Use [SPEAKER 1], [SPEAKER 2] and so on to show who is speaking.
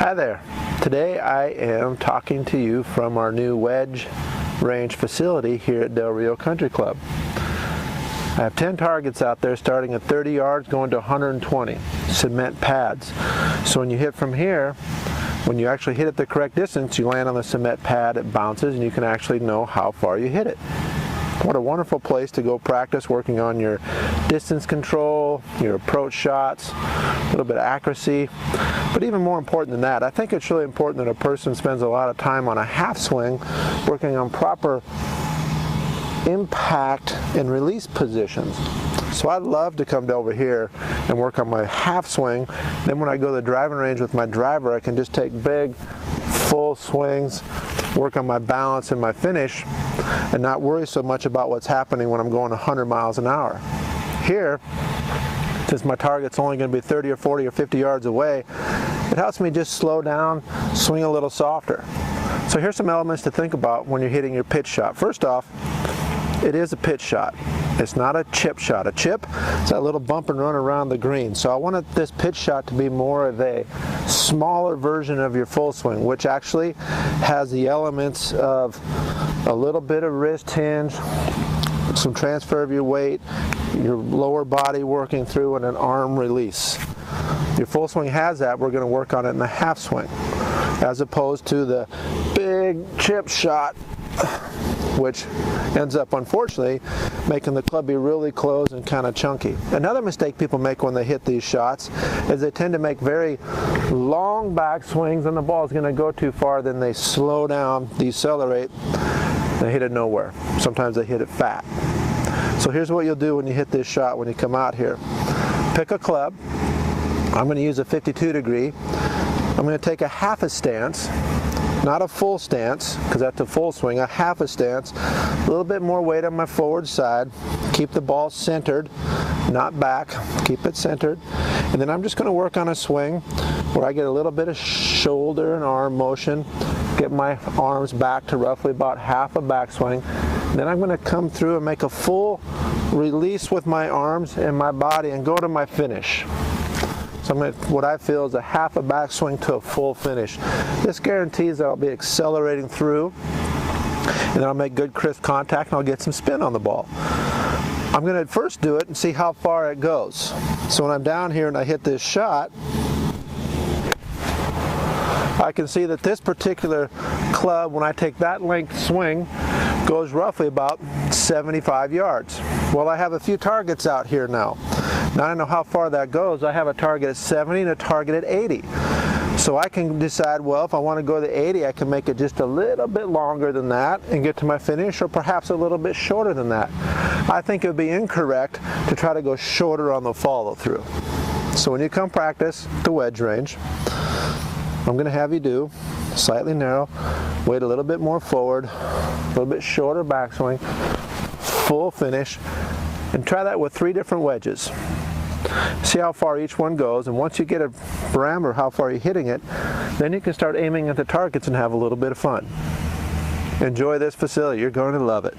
[SPEAKER 1] Hi there. Today I am talking to you from our new Wedge Range facility here at Del Rio Country Club. I have 10 targets out there starting at 30 yards going to 120 cement pads. So when you hit from here, when you actually hit it the correct distance, you land on the cement pad, it bounces, and you can actually know how far you hit it. What a wonderful place to go practice working on your distance control, your approach shots, a little bit of accuracy. But even more important than that, I think it's really important that a person spends a lot of time on a half swing working on proper impact and release positions. So I'd love to come over here and work on my half swing. Then when I go to the driving range with my driver, I can just take big, full swings, work on my balance and my finish, and not worry so much about what's happening when I'm going 100 miles an hour. Here, since my target's only going to be 30 or 40 or 50 yards away, it helps me just slow down, swing a little softer. So here's some elements to think about when you're hitting your pitch shot. First off, it is a pitch shot. It's not a chip shot. A chip is that little bump and run around the green. So I wanted this pitch shot to be more of a smaller version of your full swing, which actually has the elements of a little bit of wrist hinge, some transfer of your weight, your lower body working through, and an arm release. Your full swing has that. We're going to work on it in the half swing, as opposed to the big chip shot, which ends up, unfortunately, making the club be really close and kind of chunky. Another mistake people make when they hit these shots is they tend to make very long back swings, and the ball is going to go too far. Then they slow down, decelerate, they hit it nowhere. Sometimes they hit it fat. So here's what you'll do when you hit this shot when you come out here. Pick a club. I'm going to use a 52 degree. I'm going to take a half a stance. Not a full stance, because that's a full swing, a half a stance, a little bit more weight on my forward side, keep the ball centered, not back, keep it centered, and then I'm just going to work on a swing where I get a little bit of shoulder and arm motion, get my arms back to roughly about half a backswing, then I'm going to come through and make a full release with my arms and my body and go to my finish. So I'm going to, what I feel is a half a backswing to a full finish. This guarantees that I'll be accelerating through, and then I'll make good crisp contact and I'll get some spin on the ball. I'm going to first do it and see how far it goes. So when I'm down here and I hit this shot, I can see that this particular club, when I take that length swing, goes roughly about 75 yards. Well, I have a few targets out here now. Now I know how far that goes. I have a target at 70 and a target at 80. So I can decide, well, if I want to go to 80, I can make it just a little bit longer than that and get to my finish, or perhaps a little bit shorter than that. I think it would be incorrect to try to go shorter on the follow through. So when you come practice the wedge range, I'm going to have you do slightly narrow, weight a little bit more forward, a little bit shorter backswing, full finish, and try that with 3 different wedges. See how far each one goes, and once you get a parameter how far you're hitting it, then you can start aiming at the targets and have a little bit of fun. Enjoy this facility. You're going to love it.